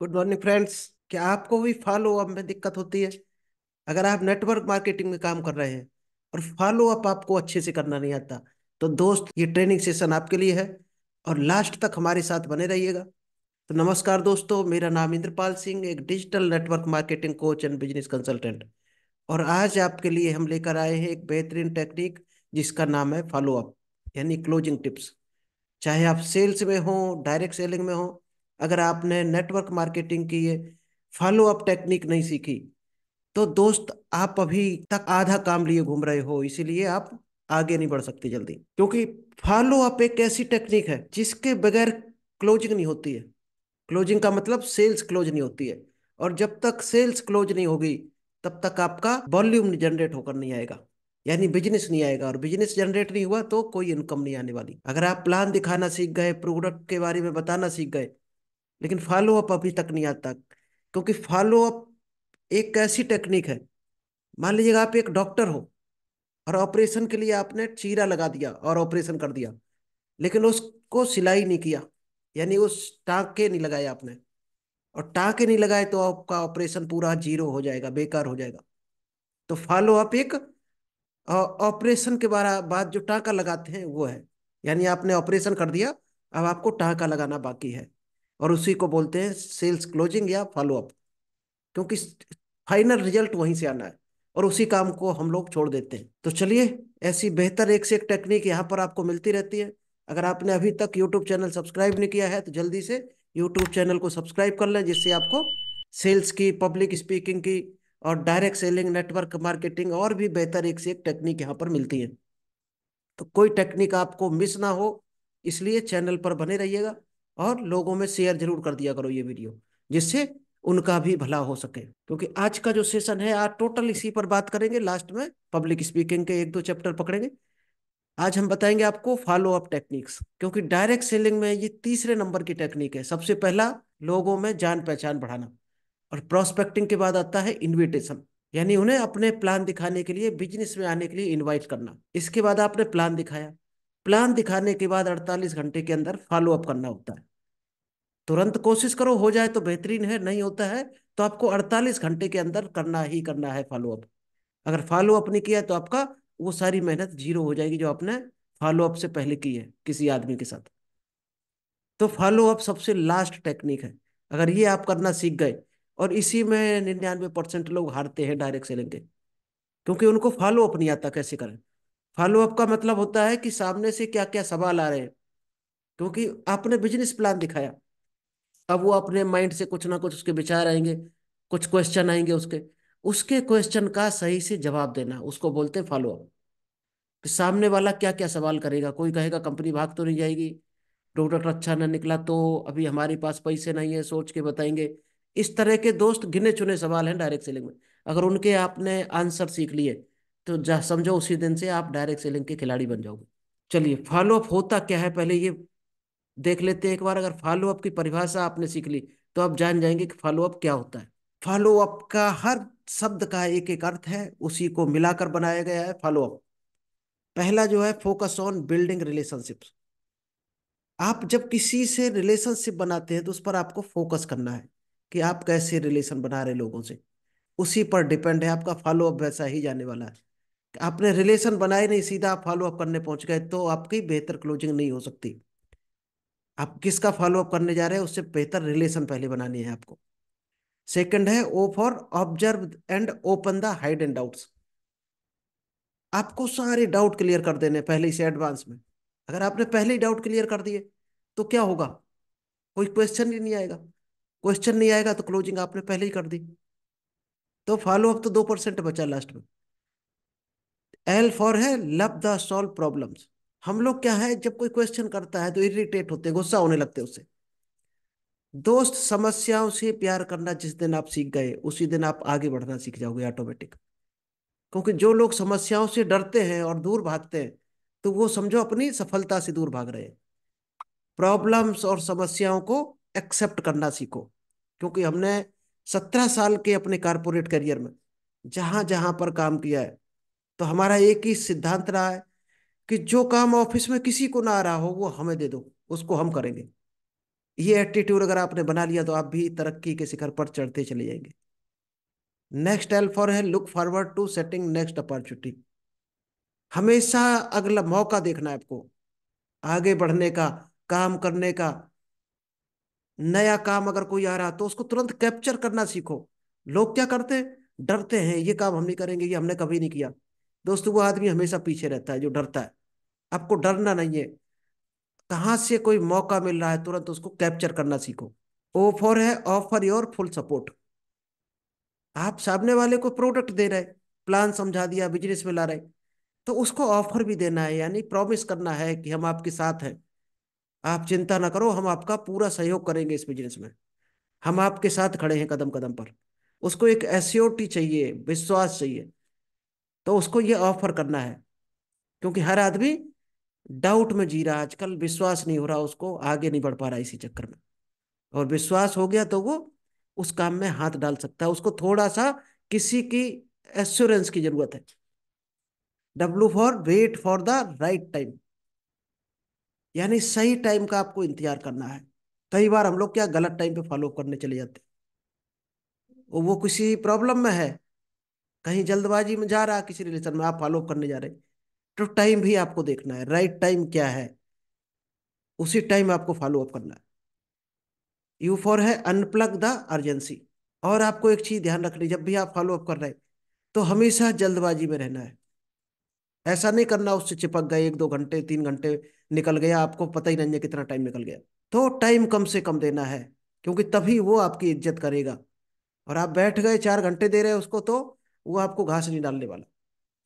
Good morning friends. क्या आपको भी फॉलो अप में दिक्कत होती है? अगर आप नेटवर्क मार्केटिंग में काम कर रहे हैं और फॉलो अप आपको अच्छे से करना नहीं आता, तो दोस्त ये ट्रेनिंग सेशन आपके लिए है और लास्ट तक हमारे साथ बने रहिएगा। तो नमस्कार दोस्तों, मेरा नाम इंद्रपाल सिंह, एक digital network marketing coach and business consultant. और आज आपके लिए हम लेकर आए हैं एक बेहतरीन टेक्निक जिसका नाम है फॉलो अप, यानी क्लोजिंग टिप्स। चाहे आप सेल्स में हो, डायरेक्ट सेलिंग में हो, अगर आपने नेटवर्क मार्केटिंग की ये फॉलो अप टेक्निक नहीं सीखी, तो दोस्त आप अभी तक आधा काम लिए घूम रहे हो, इसीलिए आप आगे नहीं बढ़ सकते जल्दी। क्योंकि फॉलो अप एक ऐसी टेक्निक है जिसके बगैर क्लोजिंग नहीं होती है। क्लोजिंग का मतलब सेल्स क्लोज नहीं होती है। और जब तक सेल्स क्लोज नहीं होगी, तब तक आपका वॉल्यूम जनरेट होकर नहीं आएगा, यानी बिजनेस नहीं आएगा। और बिजनेस जनरेट नहीं हुआ तो कोई इनकम नहीं आने वाली। अगर आप प्लान दिखाना सीख गए, प्रोडक्ट के बारे में बताना सीख गए, लेकिन फॉलो अप अभी तक नहीं आता, क्योंकि फॉलो अप एक ऐसी टेक्निक है। मान लीजिएगा आप एक डॉक्टर हो और ऑपरेशन के लिए आपने चीरा लगा दिया और ऑपरेशन कर दिया, लेकिन उसको सिलाई नहीं किया, यानी उस टाँके नहीं लगाए आपने, और टाँके नहीं लगाए तो आपका ऑपरेशन पूरा जीरो हो जाएगा, बेकार हो जाएगा। तो फॉलो अप एक ऑपरेशन के बाद जो टाँका लगाते हैं वो है, यानी आपने ऑपरेशन कर दिया, अब आपको टाँका लगाना बाकी है। और उसी को बोलते हैं सेल्स क्लोजिंग या फॉलो अप, क्योंकि फाइनल रिजल्ट वहीं से आना है और उसी काम को हम लोग छोड़ देते हैं। तो चलिए, ऐसी बेहतर एक से एक टेक्निक यहाँ पर आपको मिलती रहती है। अगर आपने अभी तक यूट्यूब चैनल सब्सक्राइब नहीं किया है तो जल्दी से यूट्यूब चैनल को सब्सक्राइब कर लें, जिससे आपको सेल्स की, पब्लिक स्पीकिंग की और डायरेक्ट सेलिंग, नेटवर्क मार्केटिंग और भी बेहतर एक से एक टेक्निक यहाँ पर मिलती है। तो कोई टेक्निक आपको मिस ना हो, इसलिए चैनल पर बने रहिएगा और लोगों में शेयर जरूर कर दिया करो ये वीडियो, जिससे उनका भी भला हो सके। क्योंकि आज का जो सेशन है, आज टोटल इसी पर बात करेंगे। लास्ट में पब्लिक स्पीकिंग के एक दो चैप्टर पकड़ेंगे। आज हम बताएंगे आपको फॉलो अप टेक्निक्स, क्योंकि डायरेक्ट सेलिंग में ये तीसरे नंबर की टेक्निक है। सबसे पहला, लोगों में जान पहचान बढ़ाना। और प्रोस्पेक्टिंग के बाद आता है इनविटेशन, यानी उन्हें अपने प्लान दिखाने के लिए, बिजनेस में आने के लिए इनवाइट करना। इसके बाद आपने प्लान दिखाया, प्लान दिखाने के बाद 48 घंटे के अंदर फॉलो अप करना होता है। तुरंत कोशिश करो, हो जाए तो बेहतरीन है, नहीं होता है तो आपको 48 घंटे के अंदर करना ही करना है फॉलो अप। अगर फॉलो अप नहीं किया तो आपका वो सारी मेहनत जीरो हो जाएगी जो आपने फॉलो अप से पहले की है किसी आदमी के साथ। तो फॉलो अप सबसे लास्ट टेक्निक है। अगर ये आप करना सीख गए, और इसी में 99% लोग हारते हैं डायरेक्ट सेलिंग के, क्योंकि उनको फॉलो अप नहीं आता कैसे करें। फॉलो अप का मतलब होता है कि सामने से क्या क्या सवाल आ रहे हैं, क्योंकि आपने बिजनेस प्लान दिखाया, अब वो अपने माइंड से कुछ ना कुछ उसके विचार आएंगे, कुछ क्वेश्चन आएंगे, उसके उसके क्वेश्चन का सही से जवाब देना, उसको बोलते हैं फॉलो अप। कि सामने वाला क्या क्या सवाल करेगा, कोई कहेगा कंपनी भाग तो नहीं जाएगी, प्रोडक्ट अच्छा ना निकला तो अभी हमारे पास पैसे नहीं है, सोच के बताएंगे। इस तरह के दोस्त गिने चुने सवाल हैं डायरेक्ट सेलिंग में। अगर उनके आपने आंसर सीख लिए, तो जा समझो उसी दिन से आप डायरेक्ट सेलिंग के खिलाड़ी बन जाओगे। चलिए, फॉलो अप होता क्या है पहले ये देख लेते हैं एक बार। अगर फॉलो अप की परिभाषा आपने सीख ली, तो आप जान जाएंगे कि फॉलो अप क्या होता है। फॉलो अप का हर शब्द का एक एक अर्थ है, उसी को मिलाकर बनाया गया है फॉलो अप। पहला जो है, फोकस ऑन बिल्डिंग रिलेशनशिप्स। आप जब किसी से रिलेशनशिप बनाते हैं तो उस पर आपको फोकस करना है कि आप कैसे रिलेशन बना रहे लोगों से, उसी पर डिपेंड है आपका फॉलो अप, वैसा ही जाने वाला है। आपने रिलेशन बनाए नहीं, सीधा आप फॉलो अप करने पहुंच गए, तो आपकी बेहतर क्लोजिंग नहीं हो सकती। आप किसका फॉलो अप करने जा रहे हैं, उससे बेहतर रिलेशन पहले बनानी है आपको। सेकंड है, O for observe and open the hide and doubts. आपको सारे डाउट क्लियर कर देने पहले ही से एडवांस में। अगर आपने पहले ही डाउट क्लियर कर दिए, तो क्या होगा, कोई क्वेश्चन ही नहीं आएगा। क्वेश्चन नहीं आएगा तो क्लोजिंग आपने पहले ही कर दी, तो फॉलो अप तो 2% बचा लास्ट में। एल फॉर है लव द सॉल्व प्रॉब्लम्स। हम लोग क्या है, जब कोई क्वेश्चन करता है तो इरिटेट होते हैं, गुस्सा होने लगते हैं उससे। दोस्त, समस्याओं से प्यार करना जिस दिन आप सीख गए, उसी दिन आप आगे बढ़ना सीख जाओगे ऑटोमेटिक। क्योंकि जो लोग समस्याओं से डरते हैं और दूर भागते हैं, तो वो समझो अपनी सफलता से दूर भाग रहे हैं। प्रॉब्लम्स और समस्याओं को एक्सेप्ट करना सीखो। क्योंकि हमने 17 साल के अपने कारपोरेट करियर में जहां जहां पर काम किया है, तो हमारा एक ही सिद्धांत रहा है कि जो काम ऑफिस में किसी को ना आ रहा हो वो हमें दे दो, उसको हम करेंगे। ये एटीट्यूड अगर आपने बना लिया तो आप भी तरक्की के शिखर पर चढ़ते चले जाएंगे। नेक्स्ट एल फॉर है look forward to setting next opportunity. हमेशा अगला मौका देखना है आपको, आगे बढ़ने का, काम करने का। नया काम अगर कोई आ रहा तो उसको तुरंत कैप्चर करना सीखो। लोग क्या करते हैं, डरते हैं, ये काम हम नहीं करेंगे, ये हमने कभी नहीं किया। दोस्तों वो आदमी हमेशा पीछे रहता है जो डरता है। आपको डरना नहीं है। कहाँ से कोई मौका मिल रहा है तुरंत उसको कैप्चर करना सीखो। ओ फॉर है ऑफर योर फुल सपोर्ट। आप सामने वाले को प्रोडक्ट दे रहे, प्लान समझा दिया, बिजनेस में ला रहे, तो उसको ऑफर भी देना है, यानी प्रॉमिस करना है कि हम आपके साथ हैं। आप चिंता ना करो, हम आपका पूरा सहयोग करेंगे इस बिजनेस में। हम आपके साथ खड़े हैं कदम कदम पर। उसको एक एश्योरिटी चाहिए, विश्वास चाहिए। तो उसको ये ऑफर करना है। क्योंकि हर आदमी डाउट में जी रहा है आजकल, विश्वास नहीं हो रहा, उसको आगे नहीं बढ़ पा रहा इसी चक्कर में। और विश्वास हो गया तो वो उस काम में हाथ डाल सकता है। उसको थोड़ा सा किसी की एश्योरेंस की जरूरत है। W for wait for the right time. यानी सही टाइम का आपको इंतजार करना है। कई बार हम लोग क्या गलत टाइम पे फॉलो करने चले जाते हैं। वो किसी प्रॉब्लम में है, कहीं जल्दबाजी में जा रहा है, किसी रिलेशन में आप फॉलो करने जा रहे हैं, तो टाइम भी आपको देखना है, राइट टाइम क्या है, उसी टाइम आपको फॉलो अप करना है। यू फॉर है अनप्लग द अर्जेंसी। और आपको एक चीज ध्यान रखनी, जब भी आप फॉलो अप कर रहे हैं तो हमेशा जल्दबाजी में रहना है। ऐसा नहीं करना उससे चिपक गए, 1 2 घंटे 3 घंटे निकल गया, आपको पता ही नहीं है कितना टाइम निकल गया। तो टाइम कम से कम देना है, क्योंकि तभी वो आपकी इज्जत करेगा। और आप बैठ गए 4 घंटे दे रहे हैं उसको, तो वो आपको घास नहीं डालने वाला।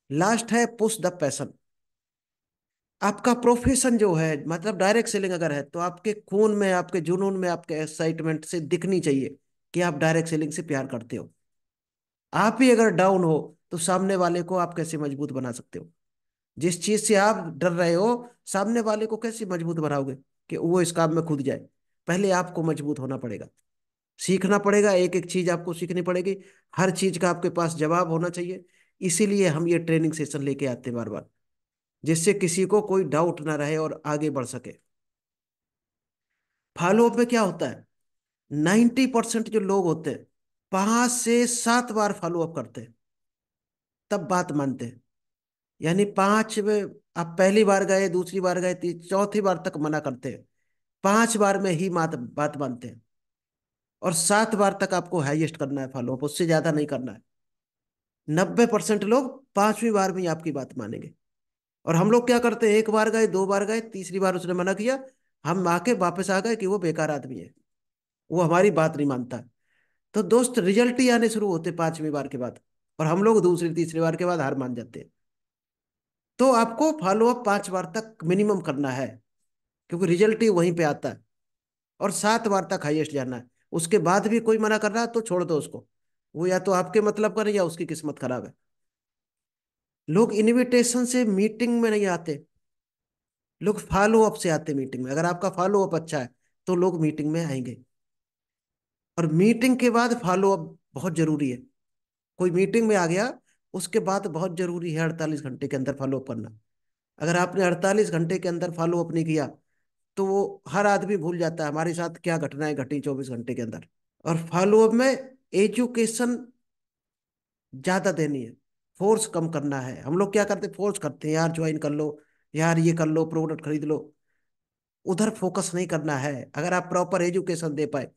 लास्ट है पुश द पैशन। आपका प्रोफेशन जो है, मतलब डायरेक्ट सेलिंग अगर है, तो आपके खून में, आपके जुनून में, आपके एक्साइटमेंट से दिखनी चाहिए कि आप डायरेक्ट सेलिंग से प्यार करते हो। आप ही अगर डाउन हो तो सामने वाले को आप कैसे मजबूत बना सकते हो। जिस चीज से आप डर रहे हो, सामने वाले को कैसे मजबूत बनाओगे कि वो इस काम में कूद जाए। पहले आपको मजबूत होना पड़ेगा, सीखना पड़ेगा, एक एक चीज आपको सीखनी पड़ेगी। हर चीज का आपके पास जवाब होना चाहिए। इसीलिए हम ये ट्रेनिंग सेशन लेके आते हैं बार बार, जिससे किसी को कोई डाउट ना रहे और आगे बढ़ सके। फॉलोअप में क्या होता है, 90% जो लोग होते हैं 5 से 7 बार फॉलोअप करते हैं, तब बात मानते हैं। यानी 5 में आप पहली बार गए, दूसरी बार गए, चौथी बार तक मना करते हैं। 5 बार में ही बात मानते हैं। और 7 बार तक आपको हाईएस्ट करना है फॉलोअप, उससे ज्यादा नहीं करना है। 90% लोग 5वीं बार में ही आपकी बात मानेंगे। और हम लोग क्या करते हैं, 1 बार गए, 2 बार गए, तीसरी बार उसने मना किया, हम आके वापस आ गए कि वो बेकार आदमी है, वो हमारी बात नहीं मानता। तो दोस्त रिजल्ट ही आने शुरू होते 5वीं बार के बाद। और हम लोग दूसरी तीसरी बार के बाद हार मान जाते हैं। तो आपको फॉलोअप 5 बार तक मिनिमम करना है, क्योंकि रिजल्ट ही वहीं पे आता है। और 7 बार तक हाईएस्ट जाना है। उसके बाद भी कोई मना कर रहा है तो छोड़ दो उसको। वो या तो आपके मतलब का नहीं, या उसकी किस्मत खराब है। लोग इनविटेशन से मीटिंग में नहीं आते, लोग फॉलो अप से आते मीटिंग में। अगर आपका फॉलो अप अच्छा है तो लोग मीटिंग में आएंगे। और मीटिंग के बाद फॉलो अप बहुत जरूरी है। कोई मीटिंग में आ गया, उसके बाद बहुत जरूरी है 48 घंटे के अंदर फॉलो अप करना। अगर आपने 48 घंटे के अंदर फॉलो अप नहीं किया तो वो हर आदमी भूल जाता है हमारे साथ क्या घटनाएं घटी 24 घंटे के अंदर। और फॉलो अप में एजुकेशन ज्यादा देनी है, फोर्स कम करना है। हम लोग क्या करते, फोर्स करते हैं, यार ज्वाइन कर लो, यार ये कर लो, प्रोडक्ट खरीद लो। उधर फोकस नहीं करना है। अगर आप प्रॉपर एजुकेशन दे पाए,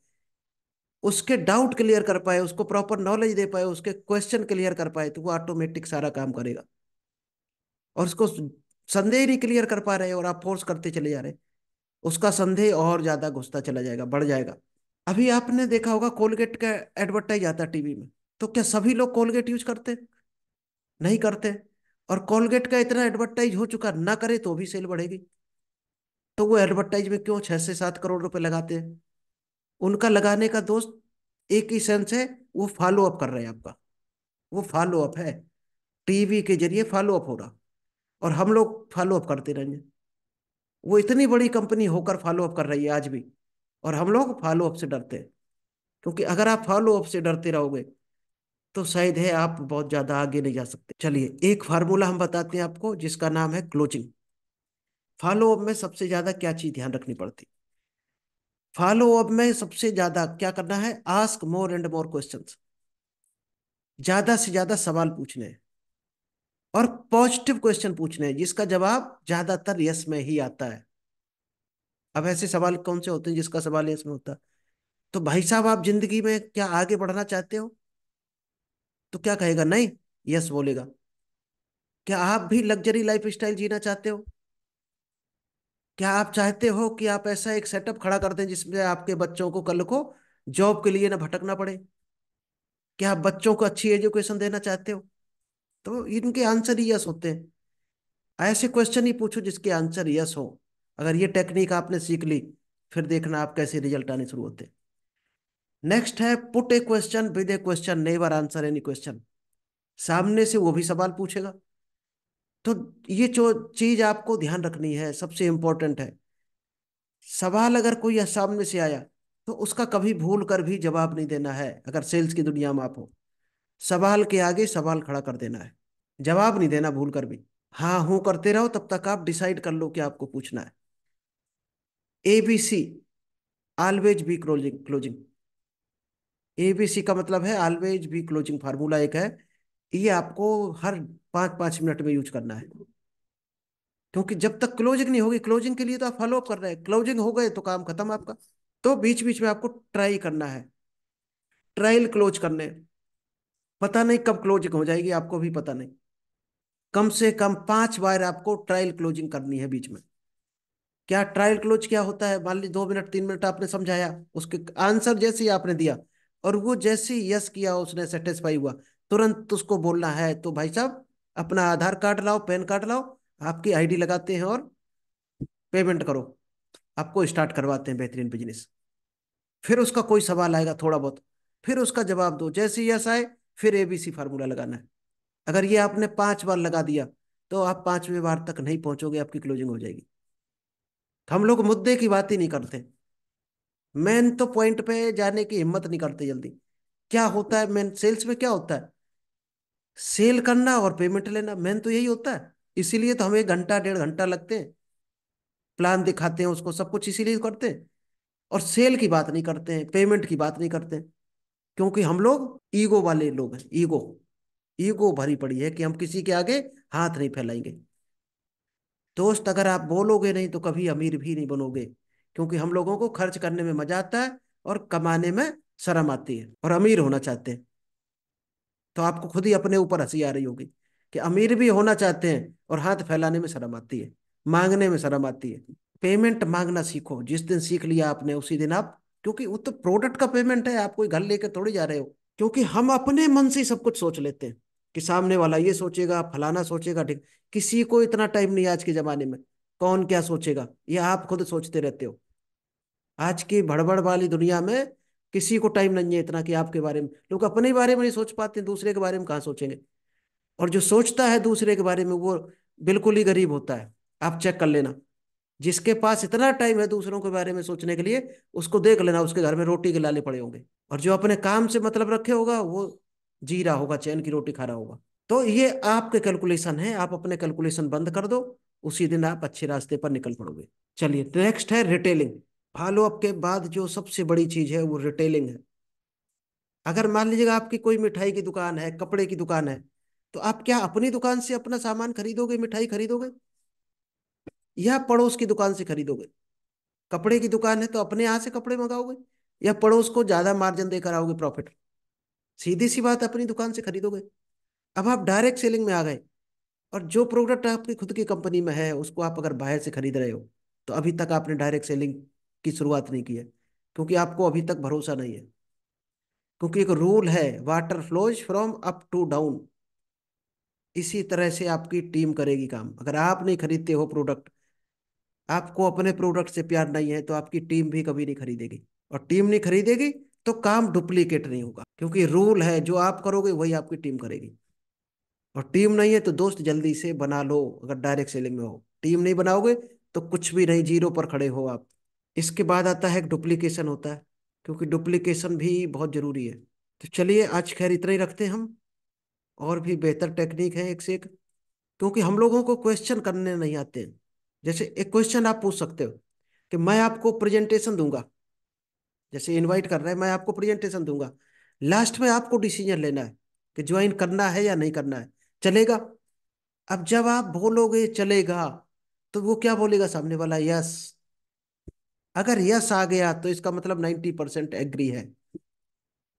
उसके डाउट क्लियर कर पाए, उसको प्रॉपर नॉलेज दे पाए, उसके क्वेश्चन क्लियर कर पाए, तो वो ऑटोमेटिक सारा काम करेगा। और उसको संदेह ही नहीं क्लियर कर पा रहे और आप फोर्स करते चले जा रहे, उसका संदेह और ज्यादा घुसता चला जाएगा, बढ़ जाएगा। अभी आपने देखा होगा कोलगेट का एडवर्टाइज आता है टीवी में, तो क्या सभी लोग कोलगेट यूज करते? नहीं करते। और कोलगेट का इतना एडवर्टाइज हो चुका, ना करे तो भी सेल बढ़ेगी। तो वो एडवर्टाइज में क्यों 6 से 7 करोड़ रुपए लगाते हैं? उनका लगाने का दोस्त एक ही सेंस है, वो फॉलो अप कर रहे हैं आपका। वो फॉलो अप है, टीवी के जरिए फॉलो अप हो रहा। और हम लोग फॉलो अप करते रहेंगे। वो इतनी बड़ी कंपनी होकर फॉलो अप कर रही है आज भी, और हम लोग फॉलो अप से डरते हैं। क्योंकि अगर आप फॉलो अप से डरते रहोगे तो शायद है आप बहुत ज्यादा आगे नहीं जा सकते। चलिए एक फार्मूला हम बताते हैं आपको, जिसका नाम है क्लोजिंग। फॉलो अप में सबसे ज्यादा क्या चीज ध्यान रखनी पड़ती? फॉलो अप में सबसे ज्यादा क्या करना है, ask more and more questions, ज्यादा से ज्यादा सवाल पूछने हैं और पॉजिटिव क्वेश्चन पूछने हैं जिसका जवाब ज्यादातर यस में ही आता है। अब ऐसे सवाल कौन से होते हैं जिसका सवाल यस में होता है? तो भाई साहब, आप जिंदगी में क्या आगे बढ़ना चाहते हो? तो क्या कहेगा, नहीं, यस बोलेगा। क्या आप भी लग्जरी लाइफ स्टाइल जीना चाहते हो? क्या आप चाहते हो कि आप ऐसा एक सेटअप खड़ा कर दें जिसमें आपके बच्चों को कल को जॉब के लिए ना भटकना पड़े? क्या आप बच्चों को अच्छी एजुकेशन देना चाहते हो? तो इनके आंसर ही यस होते हैं। ऐसे क्वेश्चन ही पूछो जिसके आंसर यस हो। अगर ये टेक्निक आपने सीख ली, फिर देखना आप कैसे रिजल्ट आने शुरू होते हैं। नेक्स्ट है put A question with A question, never answer any question. सामने से वो भी सवाल पूछेगा। तो ये जो चीज आपको ध्यान रखनी है, सबसे इंपॉर्टेंट है। सवाल अगर कोई सामने से आया तो उसका कभी भूल कर भी जवाब नहीं देना है। अगर सेल्स की दुनिया में आप हो, सवाल के आगे सवाल खड़ा कर देना है, जवाब नहीं देना भूल कर भी। हाँ हूं करते रहो, तब तक आप डिसाइड कर लो कि आपको पूछना है। ABC, always be closing closing. ABC का मतलब है ऑलवेज बी क्लोजिंग, फार्मूला एक है। ये आपको हर 5-5 मिनट में यूज करना है। क्योंकि जब तक क्लोजिंग नहीं होगी, क्लोजिंग के लिए तो आप फॉलो अप कर रहे हैं, क्लोजिंग हो गए तो काम खत्म आपका। तो बीच बीच में आपको ट्राई करना है, ट्रायल क्लोज करने। पता नहीं कब क्लोजिंग हो जाएगी, आपको भी पता नहीं। कम से कम 5 बार आपको ट्रायल क्लोजिंग करनी है बीच में। क्या ट्रायल क्लोज क्या होता है? मान ली 2 मिनट 3 मिनट आपने समझाया, उसके आंसर जैसे ही आपने दिया और वो जैसे ही यस किया, उसने सेटिस्फाई हुआ, तुरंत उसको बोलना है तो भाई साहब अपना आधार कार्ड लाओ, पैन कार्ड लाओ, आपकी ID लगाते हैं और पेमेंट करो, आपको स्टार्ट करवाते हैं बेहतरीन बिजनेस। फिर उसका कोई सवाल आएगा थोड़ा बहुत, फिर उसका जवाब दो, जैसे यस आए फिर ABC फार्मूला लगाना है। अगर ये आपने 5 बार लगा दिया तो आप 5वें बार तक नहीं पहुंचोगे, आपकी क्लोजिंग हो जाएगी। हम लोग मुद्दे की बात ही नहीं करते, मेन तो पॉइंट पे जाने की हिम्मत नहीं करते जल्दी। क्या होता है मेन सेल्स में, क्या होता है? सेल करना और पेमेंट लेना, मेन तो यही होता है। इसीलिए तो हमें 1 घंटा 1.5 घंटा लगते हैं, प्लान दिखाते हैं उसको, सब कुछ इसीलिए करते हैं। और सेल की बात नहीं करते हैं, पेमेंट की बात नहीं करते हैं। क्योंकि हम लोग ईगो वाले लोग हैं, ईगो, ईगो भरी पड़ी है कि हम किसी के आगे हाथ नहीं फैलाएंगे। दोस्त, अगर आप बोलोगे नहीं तो कभी अमीर भी नहीं बनोगे। क्योंकि हम लोगों को खर्च करने में मजा आता है और कमाने में शर्म आती है, और अमीर होना चाहते हैं। तो आपको खुद ही अपने ऊपर हंसी आ रही होगी कि अमीर भी होना चाहते हैं और हाथ फैलाने में शर्म आती है, मांगने में शर्म आती है। पेमेंट मांगना सीखो, जिस दिन सीख लिया आपने उसी दिन आप, क्योंकि वो तो प्रोडक्ट का पेमेंट है, आप कोई घर लेके थोड़ी जा रहे हो। क्योंकि हम अपने मन से ही सब कुछ सोच लेते हैं कि सामने वाला ये सोचेगा, फलाना सोचेगा, ठीक। किसी को इतना टाइम नहीं है आज के जमाने में, कौन क्या सोचेगा ये आप खुद सोचते रहते हो। आज की भड़बड़ वाली दुनिया में किसी को टाइम नहीं है इतना कि आपके बारे में, लोग अपने ही बारे में नहीं सोच पाते, दूसरे के बारे में कहाँ सोचेंगे? और जो सोचता है दूसरे के बारे में वो बिल्कुल ही गरीब होता है। आप चेक कर लेना, जिसके पास इतना टाइम है दूसरों के बारे में सोचने के लिए, उसको देख लेना उसके घर में रोटी के लाले पड़े होंगे। और जो अपने काम से मतलब रखे होगा वो जी रहा होगा, चैन की रोटी खा रहा होगा। तो ये आपके कैलकुलेशन है, आप अपने कैलकुलेशन बंद कर दो, उसी दिन आप अच्छे रास्ते पर निकल पड़ोगे। चलिए नेक्स्ट है रिटेलिंग। फॉलो अप के बाद जो सबसे बड़ी चीज है वो रिटेलिंग है। अगर मान लीजिएगा आपकी कोई मिठाई की दुकान है, कपड़े की दुकान है, तो आप क्या अपनी दुकान से अपना सामान खरीदोगे, मिठाई खरीदोगे, या पड़ोस की दुकान से खरीदोगे? कपड़े की दुकान है तो अपने यहाँ से कपड़े मंगाओगे, या पड़ोस को ज्यादा मार्जिन देकर आओगे प्रॉफिट? सीधी सी बात, अपनी दुकान से खरीदोगे। अब आप डायरेक्ट सेलिंग में आ गए, और जो प्रोडक्ट आपकी खुद की कंपनी में है उसको आप अगर बाहर से खरीद रहे हो, तो अभी तक आपने डायरेक्ट सेलिंग की शुरुआत नहीं की है, क्योंकि आपको अभी तक भरोसा नहीं है। क्योंकि एक रूल है, water flows from up to down. इसी तरह से आपकी टीम करेगी काम। अगर आप नहीं खरीदते हो प्रोडक्ट, आपको अपने प्रोडक्ट से प्यार नहीं है, तो आपकी टीम भी कभी नहीं खरीदेगी। और टीम नहीं खरीदेगी तो काम डुप्लीकेट नहीं होगा, क्योंकि रूल है जो आप करोगे वही आपकी टीम करेगी। और टीम नहीं है तो दोस्त जल्दी से बना लो, अगर डायरेक्ट सेलिंग में हो। टीम नहीं बनाओगे तो कुछ भी नहीं, जीरो पर खड़े हो आप। इसके बाद आता है डुप्लीकेशन होता है, क्योंकि डुप्लीकेशन भी बहुत जरूरी है। तो चलिए आज खैर इतना ही रखते हैं हम, और भी बेहतर टेक्निक है एक से एक। क्योंकि हम लोगों को क्वेश्चन करने नहीं आते हैं। जैसे एक क्वेश्चन आप पूछ सकते हो कि मैं आपको प्रेजेंटेशन दूंगा, जैसे इनवाइट कर रहे हैं, मैं आपको प्रेजेंटेशन दूंगा, लास्ट में आपको डिसीजन लेना है कि ज्वाइन करना है या नहीं करना है। चलेगा? अब जब आप बोलोगे चलेगा, तो वो क्या बोलेगा सामने वाला? यस। अगर यस आ गया तो इसका मतलब 90% एग्री है।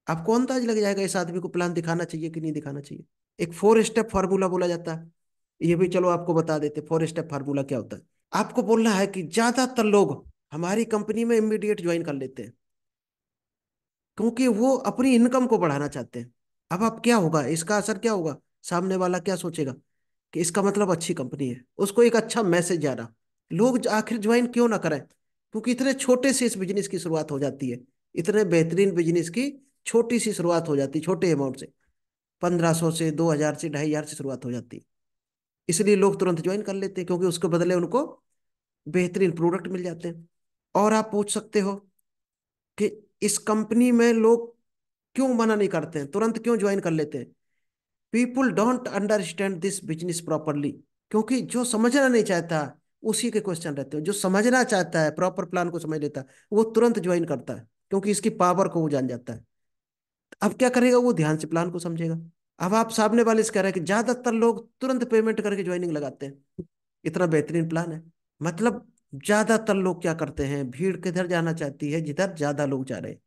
आपको अंदाज लग जाएगा इस आदमी को प्लान दिखाना चाहिए कि नहीं दिखाना चाहिए। एक 4 स्टेप फार्मूला बोला जाता है, ये भी चलो आपको बता देते 4 स्टेप फार्मूला क्या होता है। आपको बोलना है कि ज्यादातर लोग हमारी कंपनी में इमीडिएट ज्वाइन कर लेते हैं, क्योंकि वो अपनी इनकम को बढ़ाना चाहते हैं। अब क्या होगा, इसका असर क्या होगा? सामने वाला क्या सोचेगा कि इसका मतलब अच्छी कंपनी है, उसको एक अच्छा मैसेज जा रहा। लोग आखिर ज्वाइन क्यों ना करें? क्योंकि इतने छोटे से इस बिजनेस की शुरुआत हो जाती है, इतने बेहतरीन बिजनेस की छोटी सी शुरुआत हो जाती है, छोटे अमाउंट से, 1500 से, 2000 से, 2500 से शुरुआत हो जाती है। इसलिए लोग तुरंत ज्वाइन कर लेते हैं, क्योंकि उसके बदले उनको बेहतरीन प्रोडक्ट मिल जाते हैं। और आप पूछ सकते हो कि इस कंपनी में लोग क्यों मना नहीं करते हैं, तुरंत क्यों ज्वाइन कर लेते हैं? People don't understand this business properly. क्योंकि जो समझना नहीं चाहता, उसी के क्वेश्चन रहते हैं। जो समझना चाहता है, प्रॉपर प्लान को समझ लेता है, वो तुरंत ज्वाइन करता है, क्योंकि इसकी पावर को वो जान जाता है। अब क्या करेगा, वो ध्यान से प्लान को समझेगा। अब आप सामने वाले से कह रहे हैं कि ज्यादातर लोग तुरंत पेमेंट करके ज्वाइनिंग लगाते हैं, इतना बेहतरीन प्लान है। मतलब ज्यादातर लोग क्या करते हैं, भीड़ किधर जाना चाहती है? जिधर ज्यादा लोग जा रहे हैं।